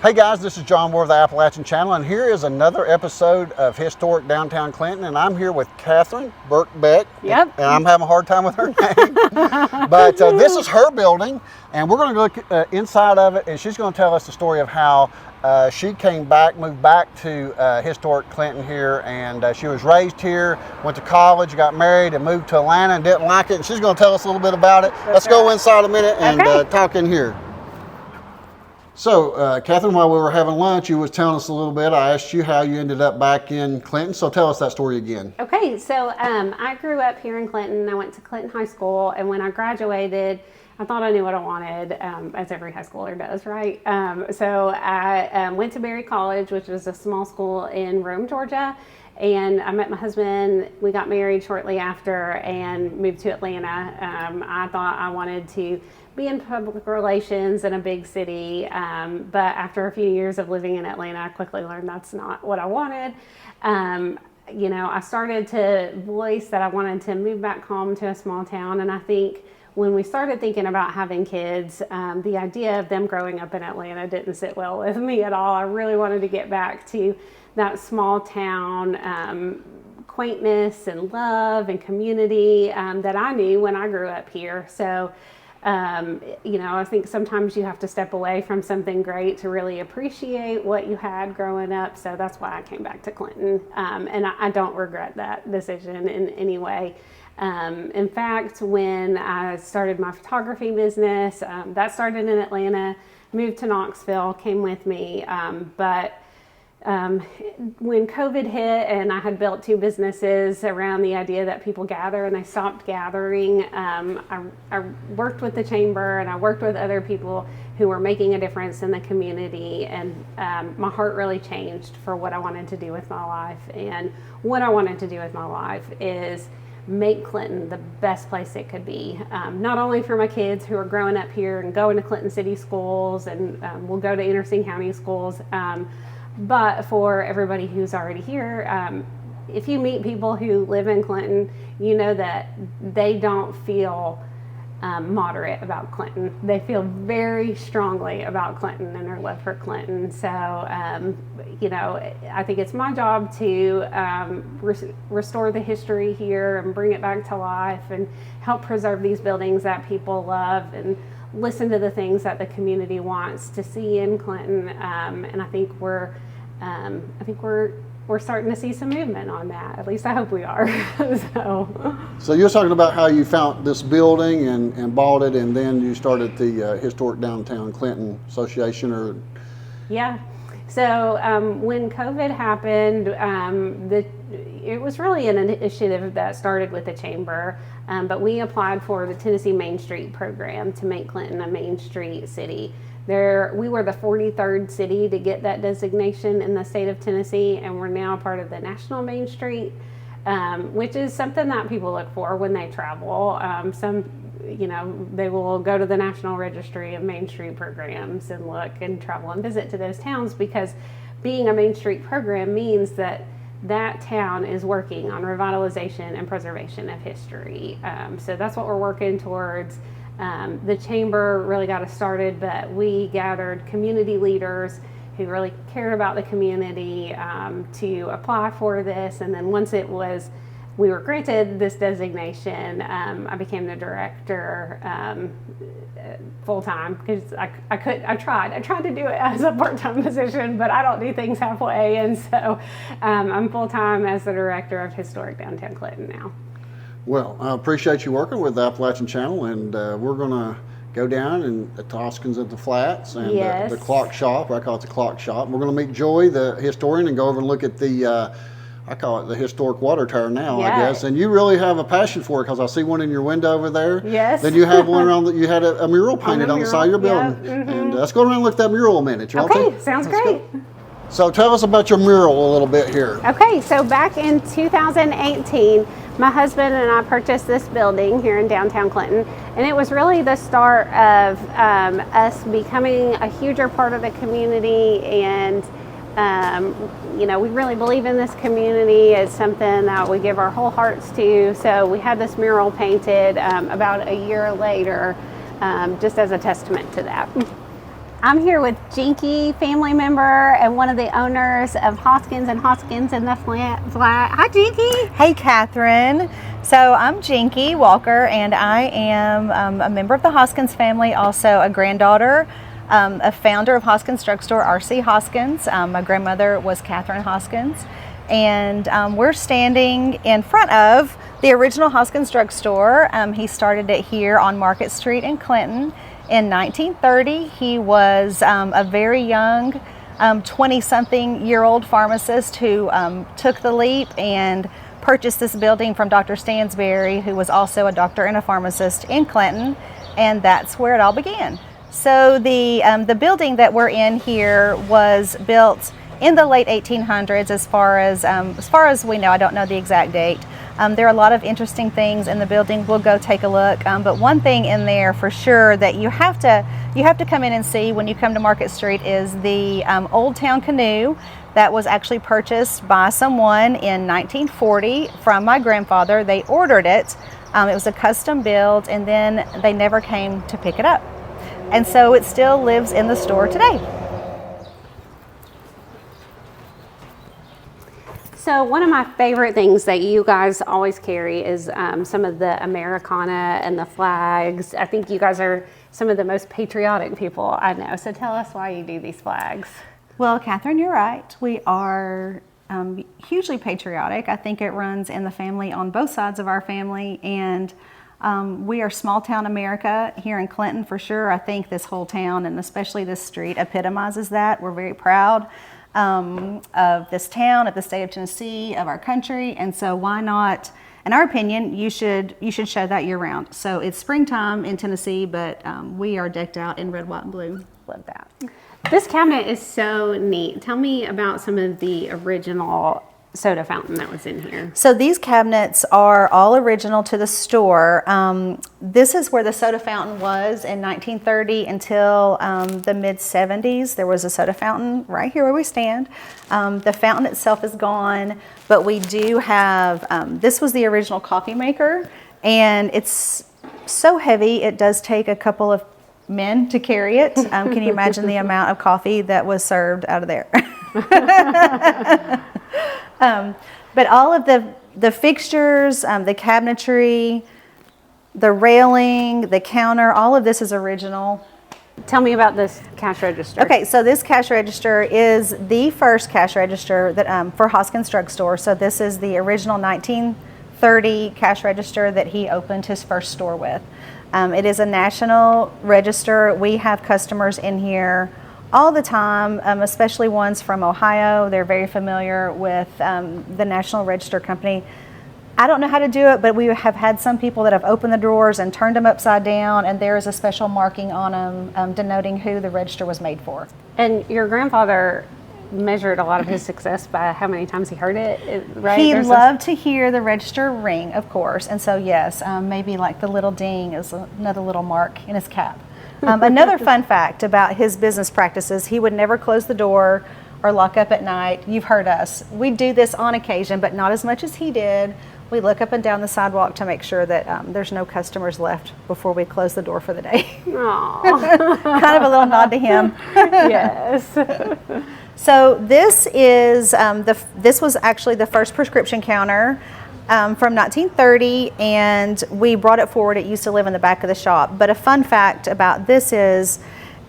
Hey guys, this is John Moore of the Appalachian Channel, and here is another episode of Historic Downtown Clinton, and I'm here with Katherine Beck. Yep. And I'm having a hard time with her name. But this is her building, and we're going to look inside of it, and she's going to tell us the story of how she moved back to historic Clinton here, and she was raised here, went to college, got married, and moved to Atlanta and didn't like it, and she's going to tell us a little bit about it. Let's go inside a minute and talk in here. So, Katherine, while we were having lunch, you was telling us a little bit. I asked you how you ended up back in Clinton, so tell us that story again. Okay, so I grew up here in Clinton. I went to Clinton High School, and when I graduated, I thought I knew what I wanted, as every high schooler does, right? So I went to Berry College, which was a small school in Rome, Georgia, and I met my husband. We got married shortly after and moved to Atlanta. I thought I wanted to be in public relations in a big city, but after a few years of living in Atlanta, I quickly learned that's not what I wanted. I started to voice that I wanted to move back home to a small town, and I think when we started thinking about having kids, the idea of them growing up in Atlanta didn't sit well with me at all. I really wanted to get back to that small town quaintness and love and community that I knew when I grew up here. So I think sometimes you have to step away from something great to really appreciate what you had growing up. So that's why I came back to Clinton. And I don't regret that decision in any way. In fact, when I started my photography business, that started in Atlanta, moved to Knoxville, came with me. But when COVID hit and I had built two businesses around the idea that people gather and they stopped gathering, I worked with the chamber and I worked with other people who were making a difference in the community, and my heart really changed for what I wanted to do with my life. And what I wanted to do with my life is make Clinton the best place it could be, not only for my kids who are growing up here and going to Clinton City schools and will go to Anderson County schools, but for everybody who's already here. If you meet people who live in Clinton, you know that they don't feel moderate about Clinton. They feel very strongly about Clinton and their love for Clinton. So, I think it's my job to restore the history here and bring it back to life and help preserve these buildings that people love and listen to the things that the community wants to see in Clinton, and I think we're starting to see some movement on that. At least I hope we are. So you're talking about how you found this building and bought it, and then you started the Historic Downtown Clinton Association, Yeah. So when COVID happened, it was really an initiative that started with the chamber, but we applied for the Tennessee Main Street program to make Clinton a Main Street city. We were the 43rd city to get that designation in the state of Tennessee, and we're now part of the National Main Street, which is something that people look for when they travel. They will go to the National Registry of Main Street programs and look and travel and visit to those towns, because being a Main Street program means that town is working on revitalization and preservation of history. So that's what we're working towards. The chamber really got us started, but we gathered community leaders who really cared about the community to apply for this. And then once we were granted this designation, I became the director full-time, because I tried to do it as a part-time position, but I don't do things halfway. And so I'm full-time as the director of Historic Downtown Clinton now. Well, I appreciate you working with the Appalachian Channel, and we're going to go down to Hoskins at the Flats and the clock shop. I call it the clock shop. We're going to meet Joy, the historian, and go over and look at I call it the historic water tower now, I guess. And you really have a passion for it, because I see one in your window over there. Yes. Then you have one around you had a mural painted on the side of your building. Yep. Mm-hmm. And let's go around and look at that mural a minute. You want to? Sounds great. So tell us about your mural a little bit here. Okay, so back in 2018, my husband and I purchased this building here in downtown Clinton, and it was really the start of us becoming a huger part of the community. And we really believe in this community. It's something that we give our whole hearts to. So we had this mural painted about a year later, just as a testament to that. I'm here with Jinky, family member and one of the owners of Hoskins and Hoskins in the Flat. Hi, Jinky. Hey, Catherine. So I'm Jinky Walker, and I am a member of the Hoskins family, also a granddaughter, a founder of Hoskins Drugstore, R.C. Hoskins. My grandmother was Katherine Hoskins, and we're standing in front of the original Hoskins Drugstore. He started it here on Market Street in Clinton in 1930. He was a very young 20-something-year-old pharmacist who took the leap and purchased this building from Dr. Stansberry, who was also a doctor and a pharmacist in Clinton, and that's where it all began. So the building that we're in here was built in the late 1800s, as far as we know. I don't know the exact date. There are a lot of interesting things in the building. We'll go take a look. But one thing in there for sure that you have to come in and see when you come to Market Street is the Old Town Canoe that was actually purchased by someone in 1940 from my grandfather. They ordered it. It was a custom build, and then they never came to pick it up. And so it still lives in the store today. So one of my favorite things that you guys always carry is some of the Americana and the flags. I think you guys are some of the most patriotic people I know. So tell us why you do these flags. Well, Catherine, you're right. We are hugely patriotic. I think it runs in the family on both sides of our family, and we are small town America here in Clinton for sure. I think this whole town, and especially this street, epitomizes that. We're very proud of this town, of the state of Tennessee, of our country, and so why not? In our opinion, you should show that year round. So it's springtime in Tennessee, but we are decked out in red, white, and blue. Love that. This cabinet is so neat. Tell me about some of the original soda fountain that was in here. So these cabinets are all original to the store. This is where the soda fountain was in 1930 until the mid-70s. There was a soda fountain right here where we stand. The fountain itself is gone, but we do have, this was the original coffee maker, and it's so heavy it does take a couple of men to carry it. Can you imagine the amount of coffee that was served out of there? But all of the fixtures, the cabinetry, the railing, the counter, all of this is original. Tell me about this cash register. Okay, so this cash register is the first cash register that for Hoskins Drugstore. So this is the original 1930 cash register that he opened his first store with. It is a national register. We have customers in here all the time, especially ones from Ohio. They're very familiar with the National Register Company. I don't know how to do it, but we have had some people that have opened the drawers and turned them upside down, and there is a special marking on them denoting who the register was made for. And your grandfather measured a lot of his success by how many times he heard it, right? He loved to hear the register ring, of course, and so yes, maybe like the little ding is another little mark in his cap. Another fun fact about his business practices, he would never close the door or lock up at night. You've heard us. We do this on occasion, but not as much as he did. We look up and down the sidewalk to make sure that there's no customers left before we close the door for the day. Aww. Kind of a little nod to him. Yes. So this is this was actually the first prescription counter from 1930, and we brought it forward. It used to live in the back of the shop. But a fun fact about this is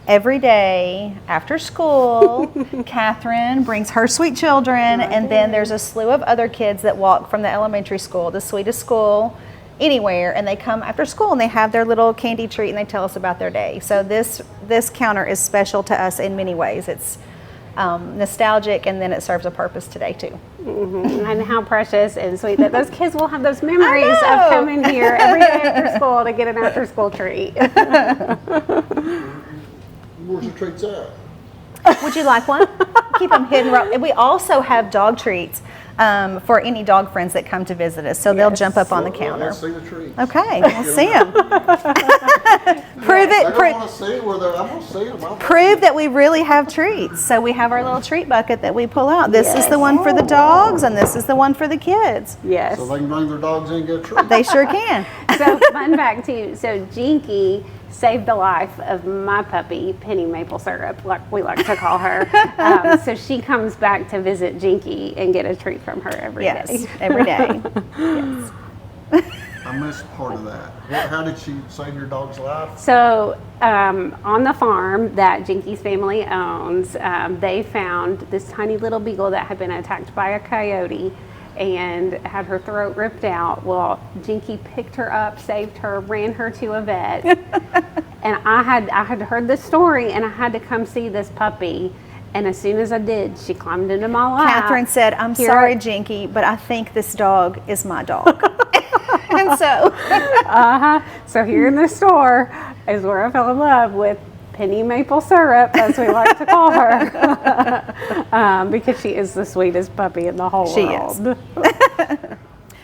every day after school, Catherine brings her sweet children, and then there's a slew of other kids that walk from the elementary school, the sweetest school anywhere, and they come after school and they have their little candy treat and they tell us about their day. So this counter is special to us in many ways. It's nostalgic, and then it serves a purpose today too. Mm-hmm. And how precious and sweet that those kids will have those memories of coming here every day after school to get an after school treat. Where's your treats at? Would you like one? Keep them hidden. And we also have dog treats for any dog friends that come to visit us. So they'll jump up on the counter. Let's see the treats. Okay, we'll see them. Prove I it. don't want to see where they're. I'm going to see them. Prove that we really have treats. So we have our little treat bucket that we pull out. This is the one for the dogs, and this is the one for the kids. Yes. So they can bring their dogs in and get a treat. They sure can. So fun fact too. So Jinky saved the life of my puppy, Penny Maple Syrup, like we like to call her. So she comes back to visit Jinky and get a treat from her every day. Yes, every day. Yes. I missed part of that. How did she save your dog's life? So on the farm that Jinky's family owns, they found this tiny little beagle that had been attacked by a coyote and had her throat ripped out. Well, Jinky picked her up, saved her, ran her to a vet. And I had heard this story, and I had to come see this puppy. And as soon as I did, she climbed into my lap. Catherine said, "I'm sorry, Jinky, but I think this dog is my dog." And so, So here in the store is where I fell in love with Penny Maple Syrup, as we like to call her, because she is the sweetest puppy in the whole world. She is.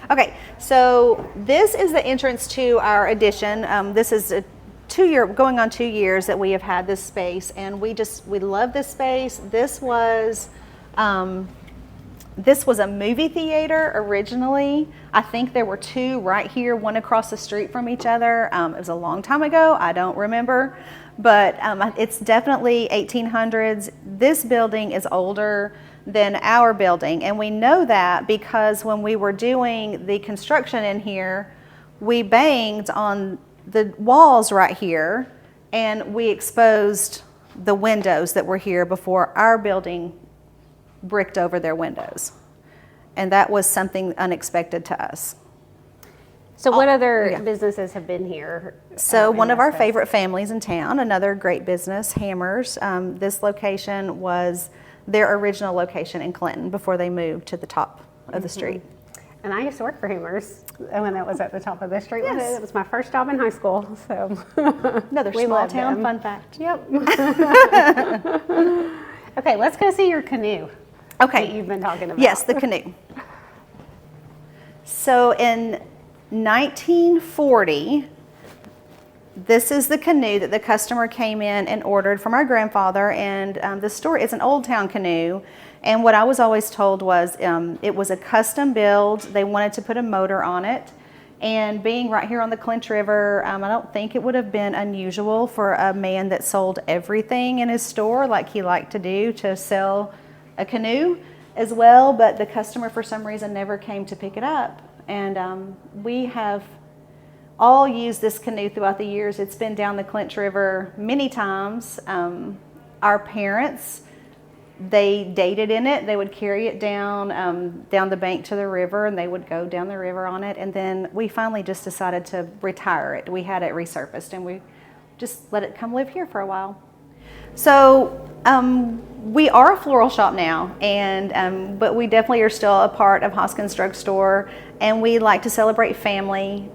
Okay, so this is the entrance to our addition. This is a going on 2 years that we have had this space, and we love this space. This was a movie theater originally. I think there were two right here, one across the street from each other. It was a long time ago. I don't remember, but it's definitely 1800s. This building is older than our building, and we know that because when we were doing the construction in here, we banged on the walls right here, and we exposed the windows that were here before our building bricked over their windows. And that was something unexpected to us. So what other businesses have been here? So one of our favorite families in town, another great business, Hammers. This location was their original location in Clinton before they moved to the top of the street. And I used to work for Hammers when that was at the top of the street. Yes. It was my first job in high school. So another small town fun fact. Yep. Okay, let's go see your canoe. Okay. That you've been talking about. Yes, the canoe. So in 1940, this is the canoe that the customer came in and ordered from our grandfather, and the story is an old town canoe. And what I was always told was it was a custom build. They wanted to put a motor on it. And being right here on the Clinch River, I don't think it would have been unusual for a man that sold everything in his store like he liked to do to sell a canoe as well. But the customer for some reason never came to pick it up. And we have all used this canoe throughout the years. It's been down the Clinch River many times. Our parents, they dated in it. They would carry it down the bank to the river, and they would go down the river on it. And then we finally just decided to retire it. We had it resurfaced, and we just let it come live here for a while. So we are a floral shop now, and but we definitely are still a part of Hoskins Drugstore, and we like to celebrate family.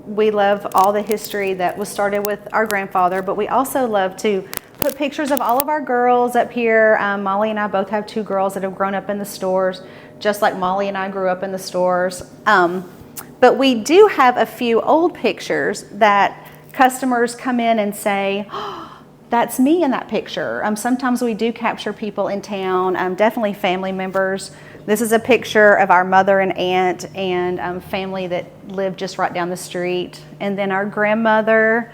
We love all the history that was started with our grandfather, but we also love to put pictures of all of our girls up here. Molly and I both have two girls that have grown up in the stores, just like Molly and I grew up in the stores. But we do have a few old pictures that customers come in and say, "Oh, that's me in that picture." Sometimes we do capture people in town, definitely family members. This is a picture of our mother and aunt and family that lived just right down the street. And then our grandmother,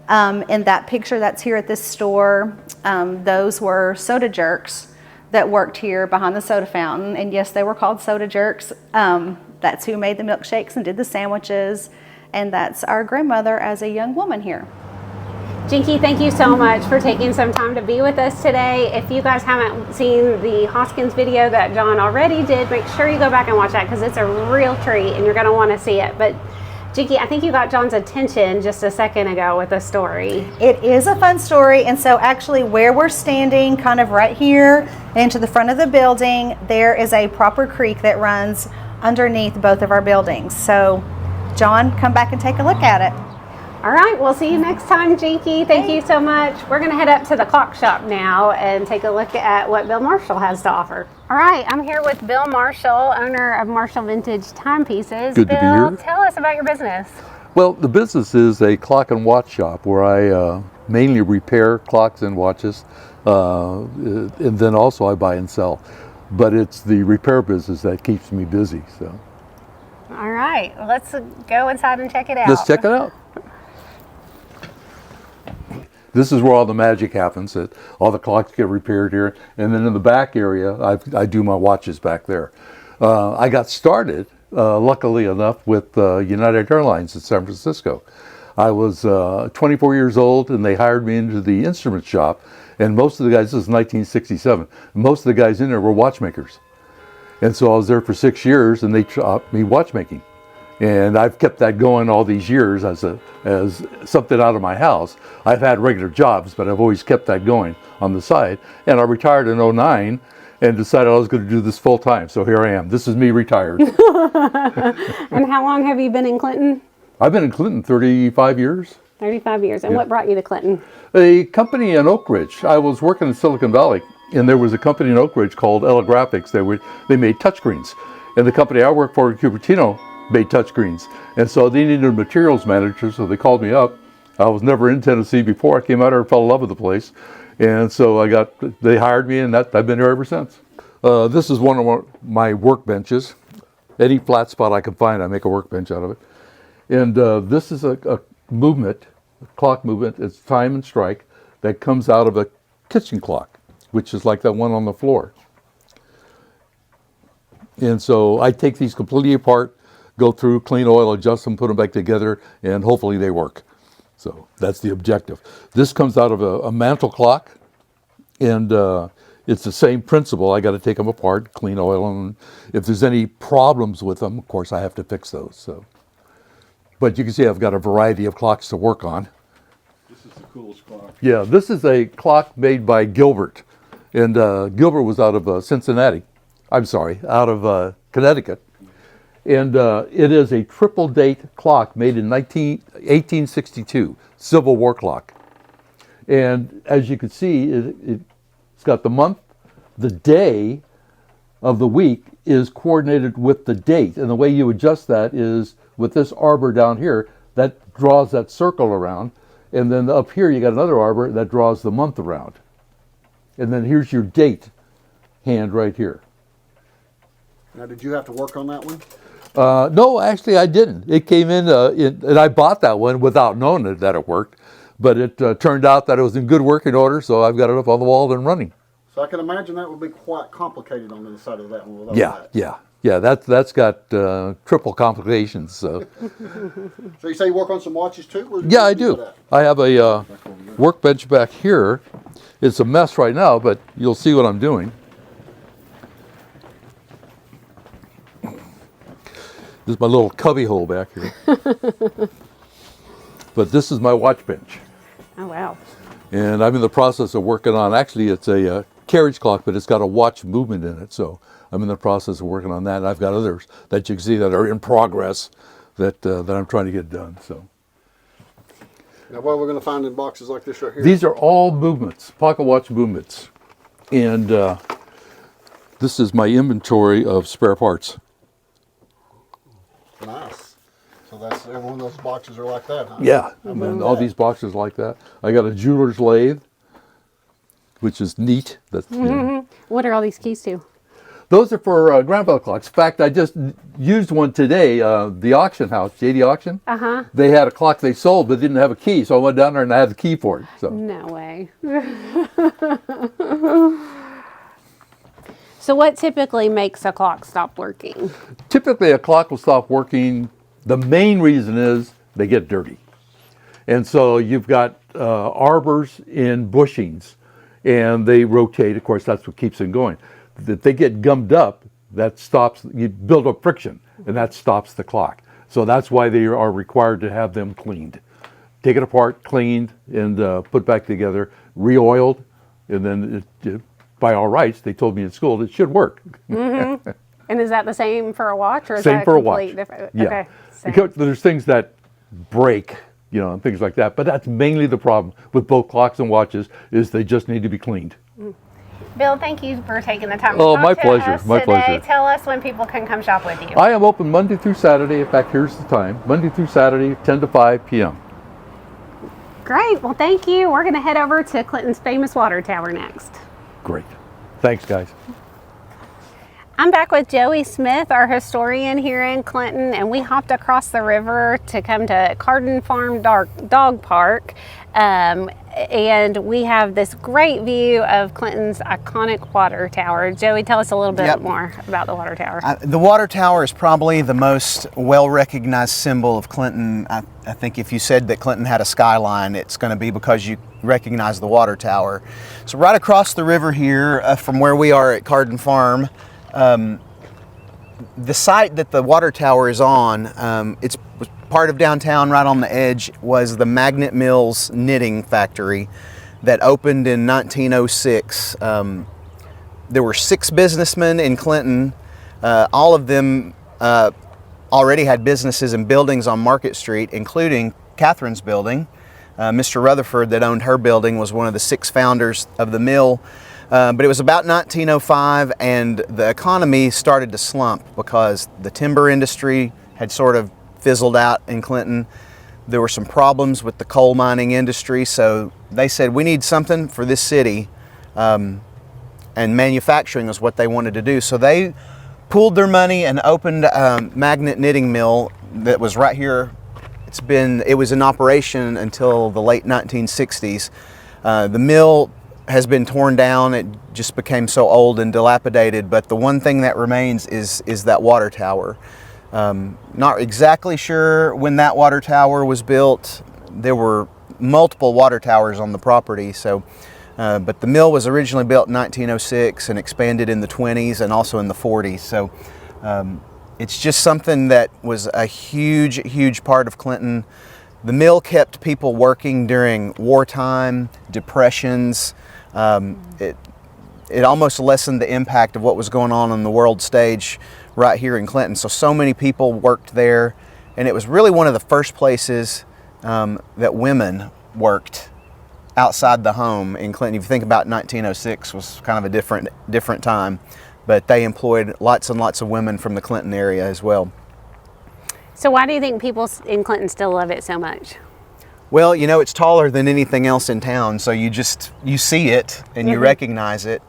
in that picture that's here at this store, those were soda jerks that worked here behind the soda fountain. And yes, they were called soda jerks. That's who made the milkshakes and did the sandwiches. And that's our grandmother as a young woman here. Jinky, thank you so much for taking some time to be with us today. If you guys haven't seen the Hoskins video that John already did, make sure you go back and watch that because it's a real treat and you're going to want to see it. But Jinky, I think you got John's attention just a second ago with a story. It is a fun story, and so actually where we're standing, kind of right here into the front of the building, there is a proper creek that runs underneath both of our buildings. So John, come back and take a look at it. All right, we'll see you next time, Jinky. Thank you so much. We're going to head up to the clock shop now and take a look at what Bill Marshall has to offer. All right, I'm here with Bill Marshall, owner of Marshall Vintage Timepieces. Good to be Bill, here. tell us about your business. Well, the business is a clock and watch shop where I mainly repair clocks and watches, and then also I buy and sell. But it's the repair business that keeps me busy. So. All right, let's go inside and check it out. Let's check it out. This is where all the magic happens. That all the clocks get repaired here, and then in the back area, I do my watches back there. I got started, luckily enough, with United Airlines in San Francisco. I was 24 years old, and they hired me into the instrument shop. And most of the guys, this is 1967, most of the guys in there were watchmakers. And so I was there for 6 years, and they taught me watchmaking. And I've kept that going all these years as something out of my house. I've had regular jobs, but I've always kept that going on the side. And I retired in '09 and decided I was going to do this full time. So here I am. This is me retired. And how long have you been in Clinton? I've been in Clinton 35 years. 35 years. And what brought you to Clinton? A company in Oak Ridge. I was working in Silicon Valley, and there was a company in Oak Ridge called Ella Graphics. They made touchscreens. And the company I worked for in Cupertino made touchscreens. And so they needed a materials manager, so they called me up. I was never in Tennessee before. I came out here and fell in love with the place. And so they hired me, and I've been here ever since. This is one of my workbenches. Any flat spot I can find, I make a workbench out of it. And this is a movement, a clock movement. It's time and strike that comes out of a kitchen clock, which is like that one on the floor. And so I take these completely apart, go through, clean oil, adjust them, put them back together, and hopefully they work. So that's the objective. This comes out of a mantle clock, and it's the same principle. I got to take them apart, clean oil, and if there's any problems with them, of course, I have to fix those. So, but you can see I've got a variety of clocks to work on. This is the coolest clock. Yeah, this is a clock made by Gilbert, and Gilbert was out of out of Connecticut. And it is a triple date clock made in 1862, Civil War clock. And as you can see, it's got the month, the day of the week is coordinated with the date. And the way you adjust that is with this arbor down here, that draws that circle around. And then up here, you got another arbor that draws the month around. And then here's your date hand right here. Now, did you have to work on that one? No, actually I didn't. It came in, and I bought that one without knowing that it worked. But it turned out that it was in good working order, so I've got it up on the wall and running. So I can imagine that would be quite complicated on the inside of that one. With all that. Yeah. That's got triple complications. So. So you say you work on some watches too? Yeah, I do. I have a workbench back here. It's a mess right now, but you'll see what I'm doing. This is my little cubby hole back here. But this is my watch bench. Oh, wow. And I'm in the process of working on, actually it's a carriage clock, but it's got a watch movement in it. So I'm in the process of working on that. And I've got others that you can see that are in progress that I'm trying to get done. So. Now what are we going to find in boxes like this right here? These are all movements, pocket watch movements. And this is my inventory of spare parts. Nice. So that's every one of those boxes are like that, huh? Yeah, I mean, all these boxes like that. I got a jeweler's lathe, which is neat. That's, What are all these keys to? Those are for grandfather clocks. In fact, I just used one today. The auction house, JD Auction. They had a clock they sold, but didn't have a key, so I went down there and I had the key for it. So. No way. So what typically makes a clock stop working? Typically, a clock will stop working. The main reason is they get dirty. And so you've got arbors in bushings, and they rotate. Of course, that's what keeps them going. If they get gummed up, that stops, you build up friction, and that stops the clock. So that's why they are required to have them cleaned. Take it apart, cleaned, and put back together, re-oiled, and then by all rights, they told me in school it should work. Mm-hmm. And is that the same for a watch, or is same that for a complete watch? Different? Yeah. Okay. Because there's things that break, and things like that. But that's mainly the problem with both clocks and watches is they just need to be cleaned. Bill, thank you for taking the time to Oh, talk my to pleasure. us My today. pleasure. Tell us when people can come shop with you. I am open Monday through Saturday. In fact, here's the time. Monday through Saturday, 10 to 5 p.m. Great. Well, thank you. We're going to head over to Clinton's famous water tower next. Great. Thanks, guys. I'm back with Joey Smith, our historian here in Clinton, and we hopped across the river to come to Carden Farm Dog Park. and we have this great view of Clinton's iconic water tower. Joey, tell us a little bit Yep. more about the water tower. The water tower is probably the most well-recognized symbol of Clinton. I think if you said that Clinton had a skyline, it's going to be because you recognize the water tower. So right across the river here from where we are at Carden Farm, the site that the water tower is on, it's part of downtown right on the edge, was the Magnet Mills knitting factory that opened in 1906. There were 6 businessmen in Clinton. All of them already had businesses and buildings on Market Street, including Katherine's building. Mr. Rutherford that owned her building was one of the 6 founders of the mill. But it was about 1905 and the economy started to slump because the timber industry had sort of fizzled out in Clinton. There were some problems with the coal mining industry, so they said we need something for this city, and manufacturing was what they wanted to do. So they pooled their money and opened a magnet knitting mill that was right here. It was in operation until the late 1960s. The mill has been torn down. It just became so old and dilapidated, but the one thing that remains is that water tower. Not exactly sure when that water tower was built. There were multiple water towers on the property, so but the mill was originally built in 1906 and expanded in the 20s and also in the 40s. So it's just something that was a huge part of Clinton. The mill kept people working during wartime, depressions. It almost lessened the impact of what was going on the world stage right here in Clinton. So many people worked there, and it was really one of the first places that women worked outside the home in Clinton. If you think about 1906 was kind of a different time, but they employed lots and lots of women from the Clinton area as well. So why do you think people in Clinton still love it so much? Well, you know, it's taller than anything else in town, so you see it and you recognize it.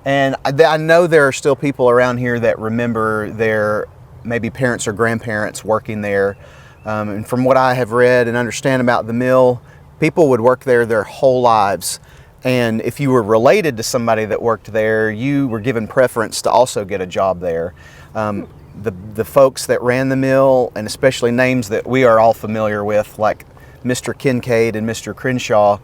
And I know there are still people around here that remember their maybe parents or grandparents working there. And from what I have read and understand about the mill, people would work there their whole lives. And if you were related to somebody that worked there, you were given preference to also get a job there. The folks that ran the mill, and especially names that we are all familiar with, like Mr. Kincaid and Mr. Crenshaw,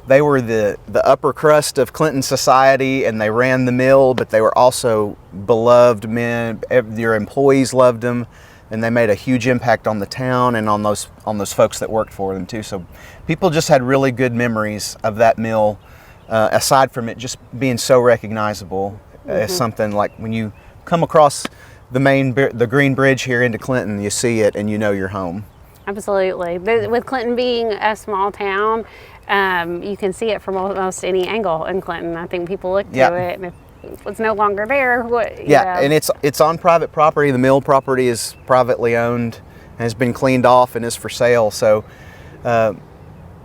they were the upper crust of Clinton society, and they ran the mill, but they were also beloved men. Your employees loved them, and they made a huge impact on the town and on those folks that worked for them too. So people just had really good memories of that mill, aside from it just being so recognizable as something like when you come across the Green Bridge here into Clinton, you see it and you know you're home. Absolutely. With Clinton being a small town, you can see it from almost any angle in Clinton. I think people look to it, and if it's no longer there, and it's on private property. The mill property is privately owned and has been cleaned off and is for sale. So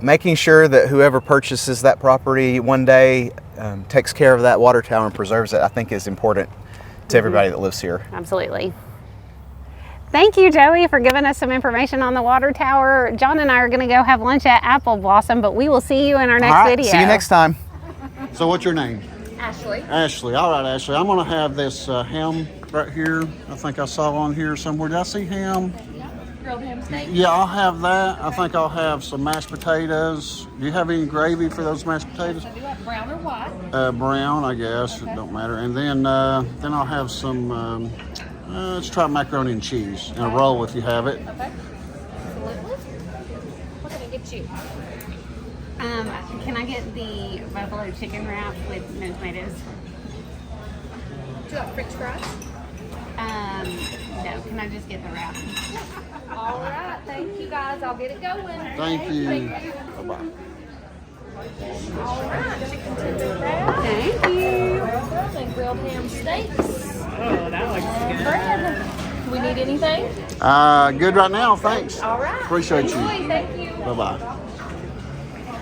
making sure that whoever purchases that property one day takes care of that water tower and preserves it, I think is important to everybody that lives here. Absolutely. Thank you, Joey, for giving us some information on the water tower. John and I are going to go have lunch at Apple Blossom, but we will see you in our next video. See you next time. So what's your name? Ashley. Ashley. All right, Ashley. I'm going to have this ham right here. I think I saw on here somewhere. Did I see ham? Yeah. Grilled ham steak. Yeah, I'll have that. I think I'll have some mashed potatoes. Do you have any gravy for those mashed potatoes? I do have brown or white. Brown, I guess. It don't matter. And then I'll have some, let's try macaroni and cheese and a roll if you have it. Okay. Absolutely. What can I get you? Can I get the buffalo chicken wrap with no tomatoes? Do you have French fries? No, can I just get the wrap? All right. Thank you, guys. I'll get it going. Thank you. Bye-bye. All right. Chicken tender wrap. Thank you. And grilled ham steaks. Oh, that looks good. Do we need anything? Good right now, thanks. All right. Appreciate you. Enjoy. Thank you. Bye-bye.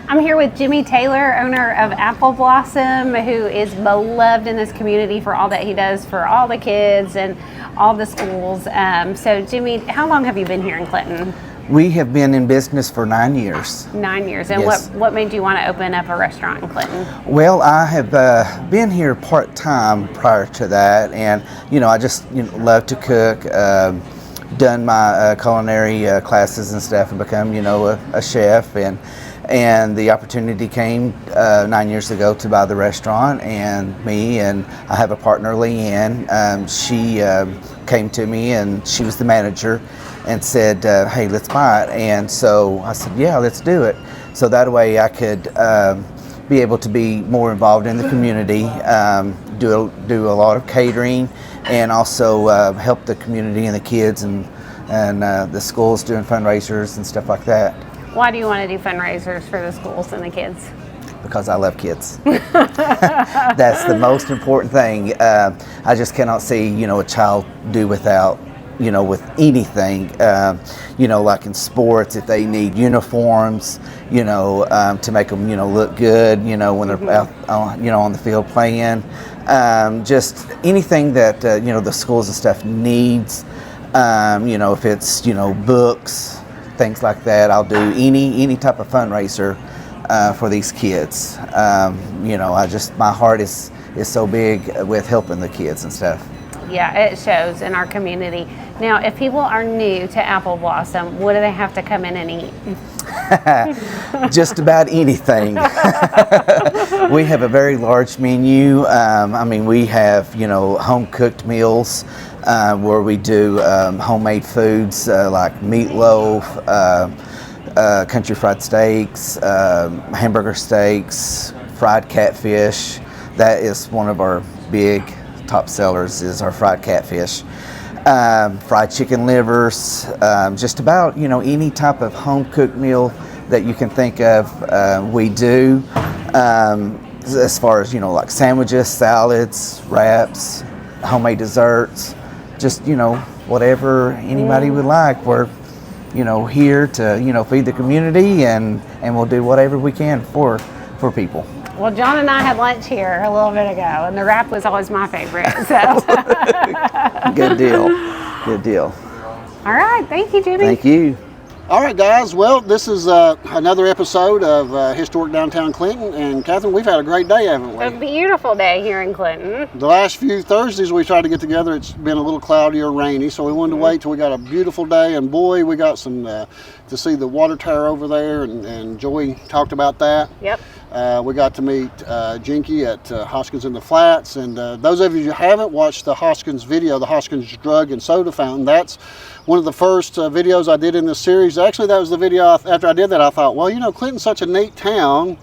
I'm here with Jimmy Taylor, owner of Apple Blossom, who is beloved in this community for all that he does for all the kids and all the schools. So Jimmy, how long have you been here in Clinton? We have been in business for 9 years. 9 years. And Yes. what made you want to open up a restaurant in Clinton? Well, I have been here part-time prior to that, and I just love to cook. Done my culinary classes and stuff, and become a chef, and the opportunity came 9 years ago to buy the restaurant, and I have a partner, Leanne. She came to me, and she was the manager, and said, hey, let's buy it. And so I said, yeah, let's do it. So that way I could be able to be more involved in the community, do a lot of catering, and also help the community and the kids and the schools doing fundraisers and stuff like that. Why do you want to do fundraisers for the schools and the kids? Because I love kids. That's the most important thing. I just cannot see, a child do without, with anything, like in sports, if they need uniforms, to make them, look good, when they're out, on the field playing. Just anything that, the schools and stuff needs, if it's, books, things like that. I'll do any type of fundraiser for these kids. My heart is so big with helping the kids and stuff. Yeah, it shows in our community. Now, if people are new to Apple Blossom, what do they have to come in and eat? Just about anything. We have a very large menu. We have, home cooked meals where we do homemade foods like meatloaf, country fried steaks, hamburger steaks, fried catfish. That is one of our big top sellers, is our fried catfish. Fried chicken livers, just about any type of home cooked meal that you can think of, we do. As far as like sandwiches, salads, wraps, homemade desserts, just whatever anybody would like. We're here to feed the community, and we'll do whatever we can for people. Well, John and I had lunch here a little bit ago, and the wrap was always my favorite. So. Good deal. Good deal. All right. Thank you, Jimmy. Thank you. All right, guys. Well, this is another episode of Historic Downtown Clinton. And Catherine, we've had a great day, haven't we? A beautiful day here in Clinton. The last few Thursdays we tried to get together, it's been a little cloudy or rainy, so we wanted to wait till we got a beautiful day. And boy, we got some to see the water tower over there, and Joey talked about that. Yep. We got to meet Jinky at Hoskins in the Flats, and those of you who haven't watched the Hoskins video, the Hoskins Drug and Soda Fountain, that's one of the first videos I did in this series. Actually, that was the video after I did that. I thought, well, Clinton's such a neat town.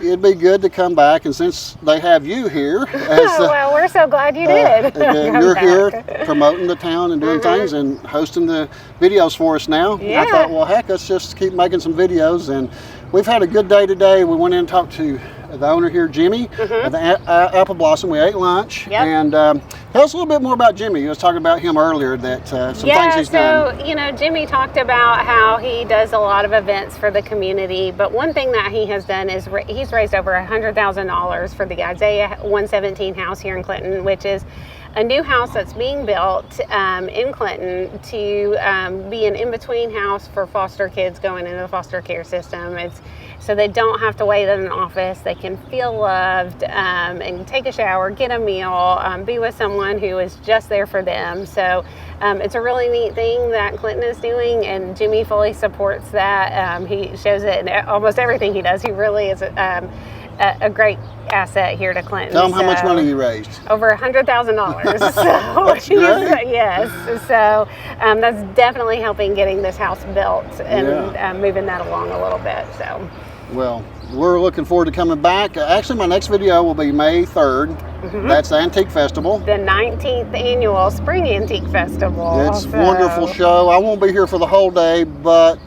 It'd be good to come back, and since they have you here, well, we're so glad you did. You're here promoting the town and doing things and hosting the videos for us now. Yeah. I thought, well, heck, let's just keep making some videos. And we've had a good day today. We went in and talked to the owner here, Jimmy, at the Apple Blossom. We ate lunch. Yep. And tell us a little bit more about Jimmy. You was talking about him earlier, that some things he's done. So, Jimmy talked about how he does a lot of events for the community, but one thing that he has done is he's raised over $100,000 for the Isaiah 117 house here in Clinton, which is a new house that's being built in Clinton to be an in-between house for foster kids going into the foster care system. So they don't have to wait in an office. They can feel loved and take a shower, get a meal, be with someone who is just there for them. So it's a really neat thing that Clinton is doing, and Jimmy fully supports that. He shows it in almost everything he does. He really is a great asset here to Clinton. Tell them how much money you raised. Over $100,000. So That's great. yes, so that's definitely helping getting this house built and moving that along a little bit. So. Well, we're looking forward to coming back. Actually, my next video will be May 3rd. That's the Antique Festival. The 19th annual Spring Antique Festival. It's a wonderful show. I won't be here for the whole day, but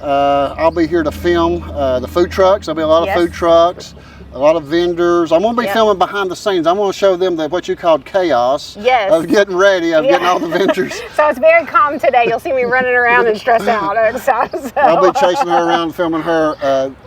I'll be here to film the food trucks. There'll be a lot of food trucks, a lot of vendors. I'm going to be filming behind the scenes. I'm going to show them what you called chaos of getting ready, of getting all the vendors. So it's very calm today. You'll see me running around and stressed out. So. I'll be chasing her around, filming her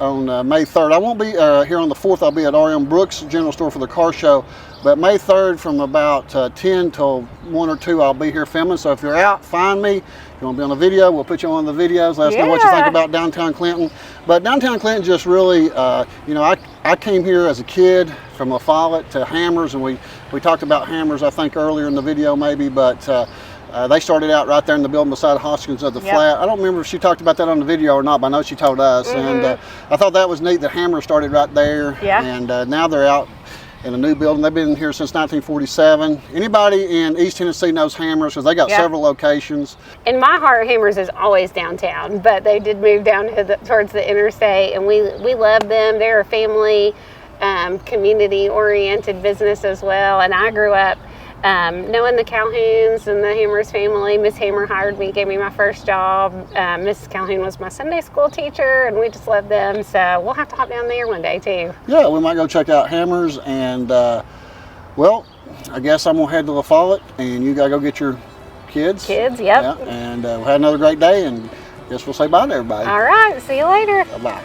on May 3rd. I won't be here on the 4th. I'll be at R.M. Brooks General Store for the car show. But May 3rd from about 10 till 1 or 2, I'll be here filming. So if you're out, find me. If you want to be on the video, we'll put you on the videos. Let us know what you think about downtown Clinton. But downtown Clinton just really, you know, I came here as a kid from La Follette to Hammers, and we talked about Hammers, I think, earlier in the video maybe, but they started out right there in the building beside Hoskins of the flat. I don't remember if she talked about that on the video or not, but I know she told us. And I thought that was neat that Hammers started right there. And now they're out in a new building. They've been here since 1947. Anybody in East Tennessee knows Hammers because they got several locations. In my heart, Hammers is always downtown, but they did move down to towards the interstate, and we love them. They're a family, community-oriented business as well. And I grew up knowing the Calhouns and the Hammers family. Miss Hammer hired me, gave me my first job. Mrs. Calhoun was my Sunday school teacher, and we just love them. So we'll have to hop down there one day too. Yeah, we might go check out Hammers. And well, I guess I'm gonna head to La Follette, and you gotta go get your kids. Yep. Yeah, and we'll have another great day, and guess we'll say bye to everybody. All right, see you later. Bye.